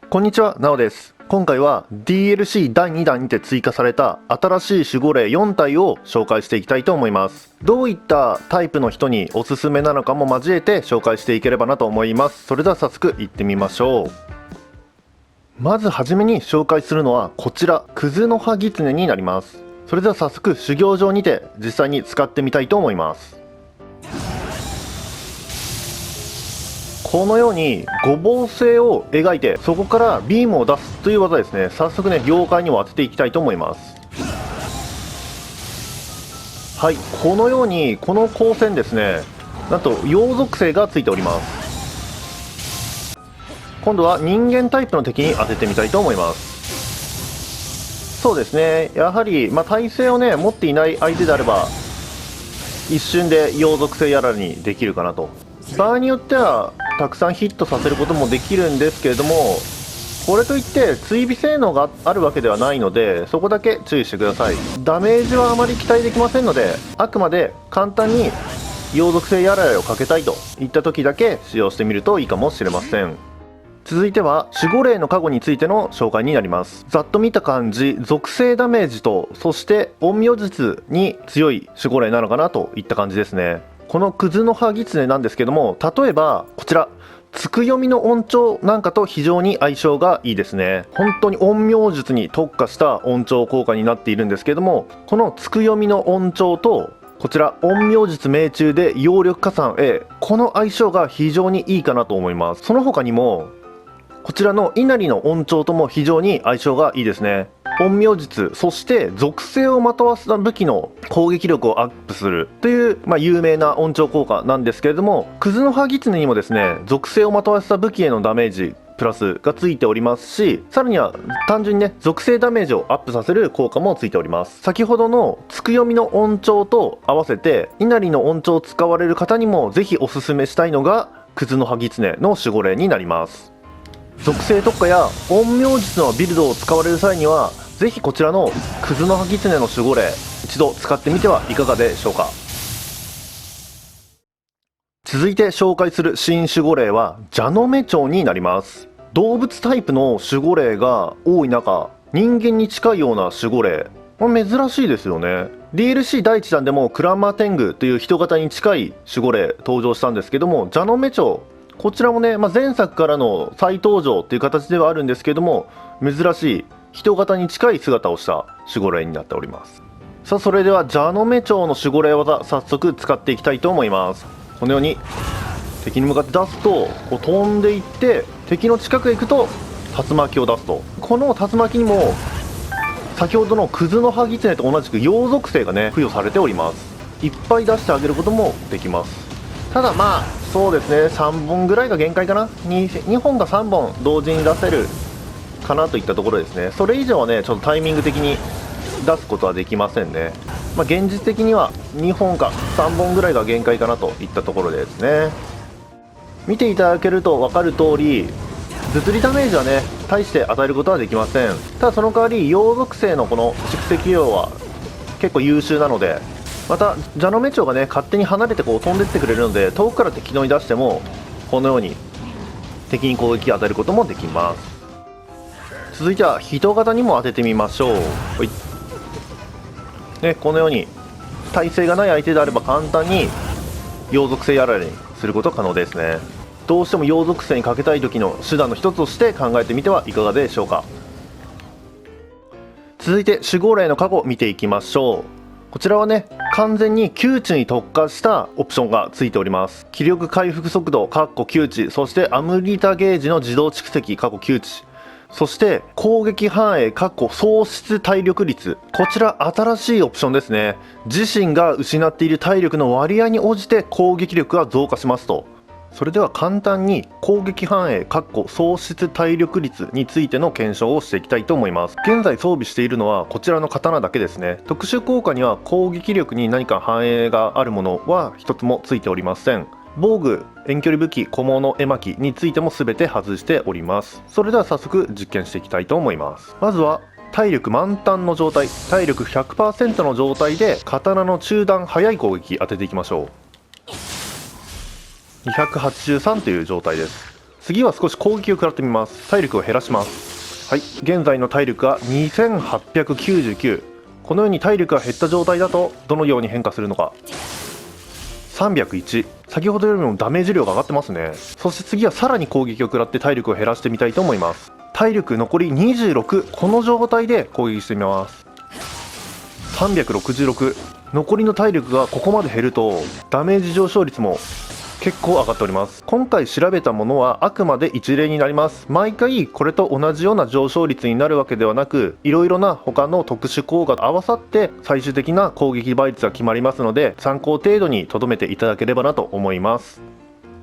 こんにちは、なおです。今回は DLC 第2弾にて追加された新しい守護霊4体を紹介していきたいと思います。どういったタイプの人におすすめなのかも交えて紹介していければなと思います。それでは早速いってみましょう。まずはじめに紹介するのはこちら、クズの葉狐になります。それでは早速修行場にて実際に使ってみたいと思います。このように五芒星を描いてそこからビームを出すという技ですね。早速ね、妖怪にも当てていきたいと思います。はい、このようにこの光線ですね、なんと陽属性がついております。今度は人間タイプの敵に当ててみたいと思います。そうですね、やはり、耐性をね持っていない相手であれば一瞬で陽属性やらにできるかなと。場合によってはたくさんヒットさせることもできるんですけれども、これといって追尾性能があるわけではないので、そこだけ注意してください。ダメージはあまり期待できませんので、あくまで簡単に陽属性やられをかけたいといった時だけ使用してみるといいかもしれません。続いては守護霊の加護についての紹介になります。ざっと見た感じ、属性ダメージとそして陰陽術に強い守護霊なのかなといった感じですね。このクズの葉狐なんですけども、例えばこちらつくよみの音調なんかと非常に相性がいいですね。本当に陰陽術に特化した音調効果になっているんですけども、このつくよみの音調とこちら陰陽術命中で揚力加算 A、 この相性が非常にいいかなと思います。その他にもこちらの稲荷の音調とも非常に相性がいいですね。陰陽術、そして属性をまとわせた武器の攻撃力をアップするという、有名な音調効果なんですけれども、クズの葉狐にもですね、属性をまとわせた武器へのダメージプラスがついておりますし、さらには単純にね、属性ダメージをアップさせる効果もついております。先ほどのつくよみの音調と合わせて稲荷の音調を使われる方にもぜひおすすめしたいのがクズの葉狐の守護霊になります。属性特化や陰陽術のビルドを使われる際にはぜひこちらのクズの葉狐の守護霊一度使ってみてはいかがでしょうか。続いて紹介する新守護霊は蛇の目鳥になります。動物タイプの守護霊が多い中、人間に近いような守護霊、珍しいですよね。 DLC 第1弾でもクランマーテングという人型に近い守護霊登場したんですけども、蛇の目鳥、こちらもね、前作からの再登場という形ではあるんですけども、珍しい人型に近い姿をした守護霊になっております。さあ、それでは蛇の目鳥の守護霊技早速使っていきたいと思います。このように敵に向かって出すとこう飛んでいって、敵の近くへ行くと竜巻を出すと、この竜巻にも先ほどのクズの葉狐と同じく陽属性がね付与されております。いっぱい出してあげることもできます。ただそうですね、3本ぐらいが限界かな。 2本か3本同時に出せるかなといったところですね。それ以上はねちょっとタイミング的に出すことはできませんね。現実的には2本か3本ぐらいが限界かなといったところですね。見ていただけると分かる通り、物理ダメージはね大して与えることはできません。ただその代わり陽属性のこの蓄積量は結構優秀なので、また蛇の目鳥がね勝手に離れてこう飛んでってくれるので、遠くから敵のに出してもこのように敵に攻撃を与えることもできます。続いては人型にも当ててみましょう。はい、ね、このように耐性がない相手であれば簡単に陽属性やられにすること可能ですね。どうしても陽属性にかけたい時の手段の一つとして考えてみてはいかがでしょうか。続いて守護霊の過去を見ていきましょう。こちらはね完全に窮地に特化したオプションがついております。気力回復速度窮地、そしてアムリタゲージの自動蓄積窮地、そして攻撃範囲喪失体力率、こちら新しいオプションですね。自身が失っている体力の割合に応じて攻撃力が増加しますと。それでは簡単に攻撃範囲喪失体力率についての検証をしていきたいと思います。現在装備しているのはこちらの刀だけですね。特殊効果には攻撃力に何か反映があるものは一つもついておりません。防具、遠距離武器、小物絵巻についても全て外しております。それでは早速実験していきたいと思います。まずは体力満タンの状態、体力 100% の状態で刀の中段速い攻撃当てていきましょう。283という状態です。次は少し攻撃を食らってみます。体力を減らします。はい、現在の体力が2899。このように体力が減った状態だとどのように変化するのか。301。先ほどよりもダメージ量が上がってますね。そして次はさらに攻撃を食らって体力を減らしてみたいと思います。体力残り26。この状態で攻撃してみます。366。残りの体力がここまで減るとダメージ上昇率も結構上がっております。今回調べたものはあくまで一例になります。毎回これと同じような上昇率になるわけではなく、いろいろな他の特殊効果と合わさって最終的な攻撃倍率が決まりますので、参考程度に留めていただければなと思います。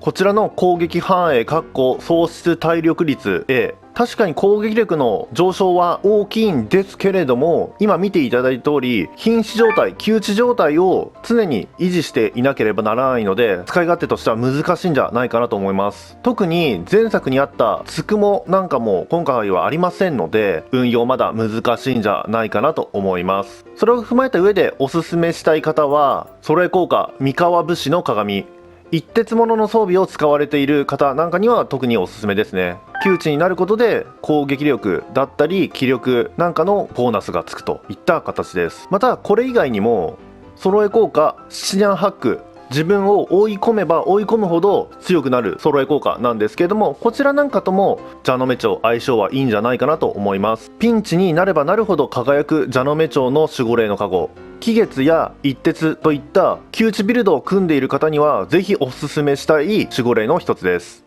こちらの攻撃範囲喪失体力率 A、確かに攻撃力の上昇は大きいんですけれども、今見ていただいた通り瀕死状態、窮地状態を常に維持していなければならないので、使い勝手としては難しいんじゃないかなと思います。特に前作にあったつくもなんかも今回はありませんので、運用まだ難しいんじゃないかなと思います。それを踏まえた上でおすすめしたい方は、揃え効果三河武士の鏡、一徹物の装備を使われている方なんかには特におすすめですね。窮地になることで攻撃力だったり気力なんかのボーナスがつくといった形です。またこれ以外にも揃え効果七ニャンハック、自分を追い込めば追い込むほど強くなる揃え効果なんですけれども、こちらなんかとも蛇の目町相性はいいんじゃないかなと思います。ピンチになればなるほど輝く蛇の目町の守護霊の加護、気月や一徹といった窮地ビルドを組んでいる方にはぜひおすすめしたい守護霊の一つです。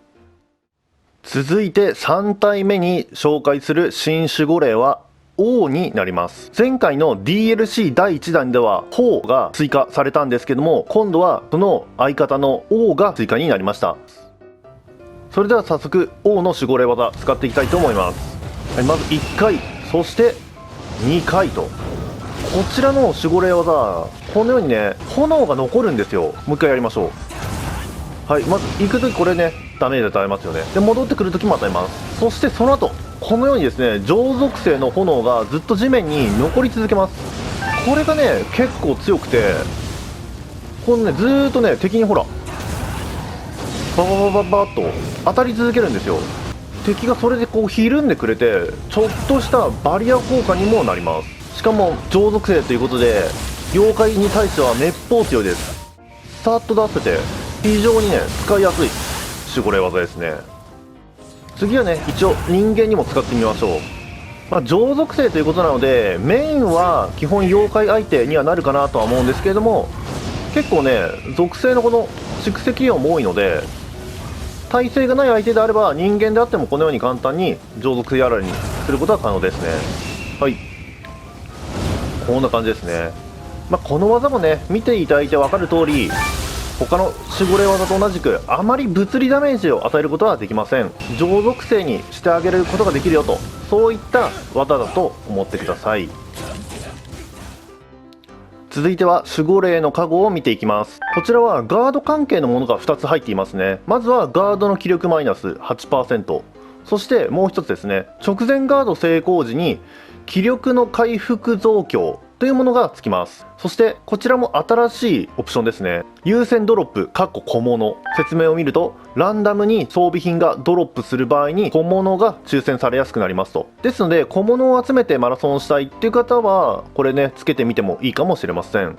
続いて3体目に紹介する新守護霊は王になります。前回の DLC 第1弾では鳳が追加されたんですけども、今度はその相方の王が追加になりました。それでは早速王の守護霊技使っていきたいと思います。まず1回、そして2回と、こちらの守護霊技、このようにね炎が残るんですよ。もう一回やりましょう。はい、まず行く時これねダメージ与えますよね。で戻ってくる時も与えます。そしてその後このようにですね上属性の炎がずっと地面に残り続けます。これがね結構強くて、このねずーっとね敵にほらバババババッと当たり続けるんですよ。敵がそれでこうひるんでくれて、ちょっとしたバリア効果にもなります。しかも上属性ということで妖怪に対してはめっぽう強いです。さっと出せて非常にね使いやすい守護霊技ですね。次はね一応人間にも使ってみましょう。上属性ということなのでメインは基本妖怪相手にはなるかなとは思うんですけれども、結構ね属性のこの蓄積量も多いので、耐性がない相手であれば人間であってもこのように簡単に上属性やられにすることは可能ですね。はい、こんな感じですね。この技もね見ていただいて分かる通り、他の守護霊技と同じくあまり物理ダメージを与えることはできません。上属性にしてあげることができるよと、そういった技だと思ってください。続いては守護霊の加護を見ていきます。こちらはガード関係のものが2つ入っていますね。まずはガードの気力マイナス 8%、 そしてもう一つですね、直前ガード成功時に気力の回復増強というものがつきます。そしてこちらも新しいオプションですね。優先ドロップ小物、説明を見るとランダムに装備品がドロップする場合に小物が抽選されやすくなりますと。ですので小物を集めてマラソンしたいっていう方はこれねつけてみてもいいかもしれません。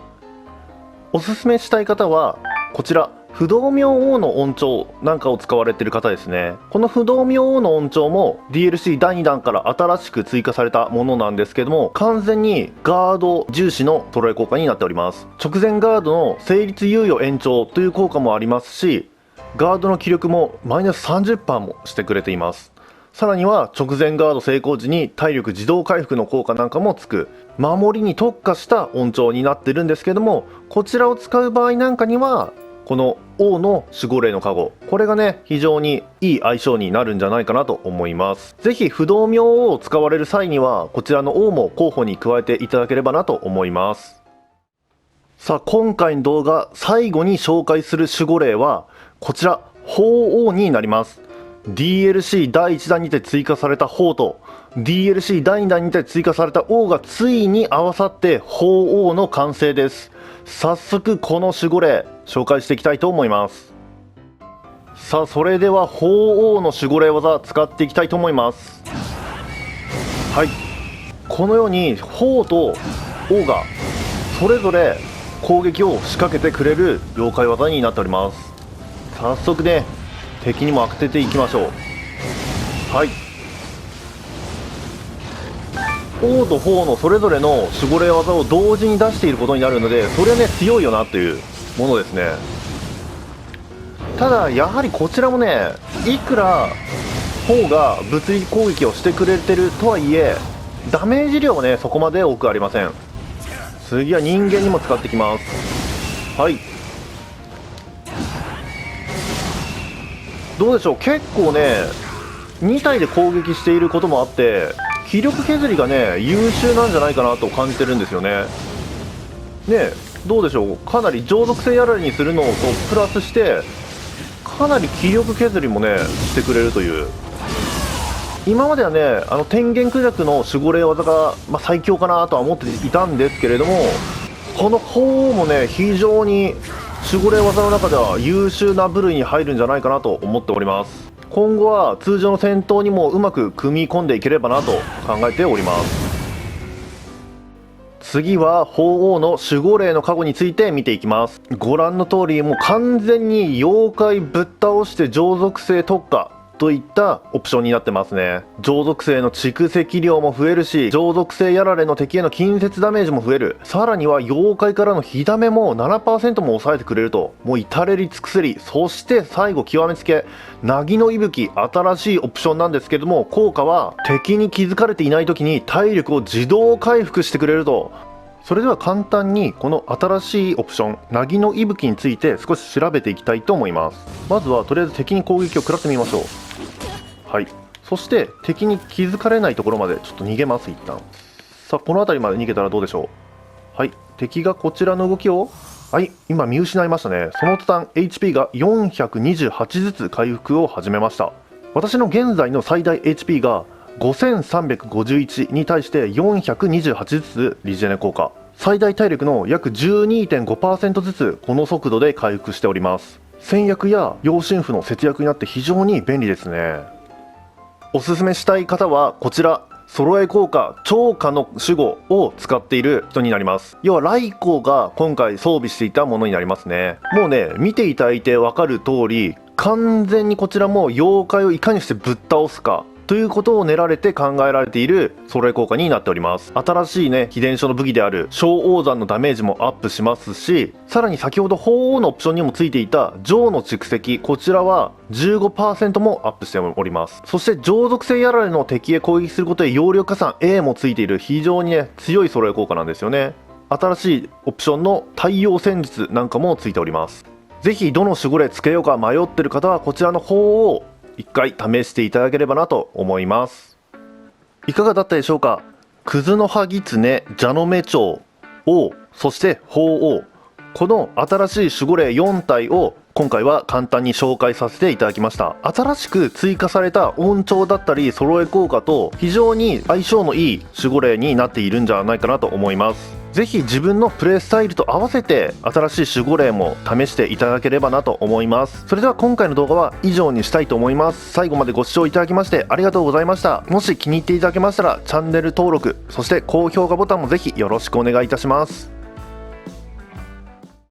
おすすめしたい方はこちら不動明王の音調なんかを使われている方ですね。この不動明王の音調も DLC 第2弾から新しく追加されたものなんですけども、完全にガード重視の揃え効果になっております。直前ガードの成立猶予延長という効果もありますし、ガードの気力もマイナス 30% もしてくれています。さらには直前ガード成功時に体力自動回復の効果なんかもつく守りに特化した音調になってるんですけども、こちらを使う場合なんかにはこの王の守護霊の加護、これがね非常にいい相性になるんじゃないかなと思います。ぜひ不動明王を使われる際にはこちらの王も候補に加えていただければなと思います。さあ今回の動画最後に紹介する守護霊はこちら鳳凰になります。 DLC 第1弾にて追加された鳳と DLC 第2弾にて追加された王がついに合わさって鳳凰の完成です。早速この守護霊紹介していきたいと思います。さあそれでは鳳凰の守護霊技使っていきたいと思います。はい、このように鳳と王がそれぞれ攻撃を仕掛けてくれる妖怪技になっております。早速ね敵にも当てていきましょう。はい、王と鳳のそれぞれの守護霊技を同時に出していることになるので、それはね強いよなというものですね。ただやはりこちらもね、いくら鳳が物理攻撃をしてくれてるとはいえダメージ量はねそこまで多くありません。次は人間にも使ってきます。はい、どうでしょう、結構ね2体で攻撃していることもあって気力削りがね優秀なんじゃないかなと感じてるんですよね。ね、どうでしょう、かなり浄属性やられにするのとプラスしてかなり気力削りもねしてくれるという。今まではね天元クジャクの守護霊技が、最強かなとは思っていたんですけれども、この鳳凰もね非常に守護霊技の中では優秀な部類に入るんじゃないかなと思っております。今後は通常の戦闘にもうまく組み込んでいければなと考えております。次は鳳凰の守護霊の加護について見ていきます。ご覧の通りもう完全に妖怪ぶっ倒して浄属性特化といったオプションになってますね。浄属性の蓄積量も増えるし、浄属性やられの敵への近接ダメージも増える。さらには妖怪からの火ダメも 7% も抑えてくれると、もう至れり尽くせり。そして最後極めつけ凪の息吹、新しいオプションなんですけども、効果は敵に気づかれていない時に体力を自動回復してくれると。それでは簡単にこの新しいオプション凪の息吹について少し調べていきたいと思います。まずはとりあえず敵に攻撃を食らってみましょう。はい、そして敵に気づかれないところまでちょっと逃げます。一旦さあこの辺りまで逃げたらどうでしょう。はい、敵がこちらの動きを今見失いましたね。その途端 HP が428ずつ回復を始めました。私の現在の最大 HP が5351に対して428ずつリジェネ効果、最大体力の約 12.5% ずつこの速度で回復しております。戦薬や養心符の節約になって非常に便利ですね。おすすめしたい方はこちら揃え効果超過の守護を使っている人になります。要は雷光が今回装備していたものになりますね。もうね見ていただいて分かる通り完全にこちらも妖怪をいかにしてぶっ倒すかということを練られて考えられている揃え効果になっております。新しいね秘伝書の武器である小王山のダメージもアップしますし、さらに先ほど鳳凰のオプションにもついていた浄の蓄積、こちらは 15% もアップしております。そして浄属性やられの敵へ攻撃することで容量加算 A もついている非常にね強い揃え効果なんですよね。新しいオプションの太陽戦術なんかもついております。ぜひどの守護霊つけようか迷ってる方はこちらの鳳凰一回試していただければなと思います。いかがだったでしょうか。クズの葉狐、蛇の目蝶、王、そして鳳凰、この新しい守護霊4体を今回は簡単に紹介させていただきました。新しく追加された音調だったり揃え効果と非常に相性のいい守護霊になっているんじゃないかなと思います。ぜひ自分のプレイスタイルと合わせて新しい守護霊も試していただければなと思います。それでは今回の動画は以上にしたいと思います。最後までご視聴いただきましてありがとうございました。もし気に入っていただけましたらチャンネル登録、そして高評価ボタンもぜひよろしくお願いいたします。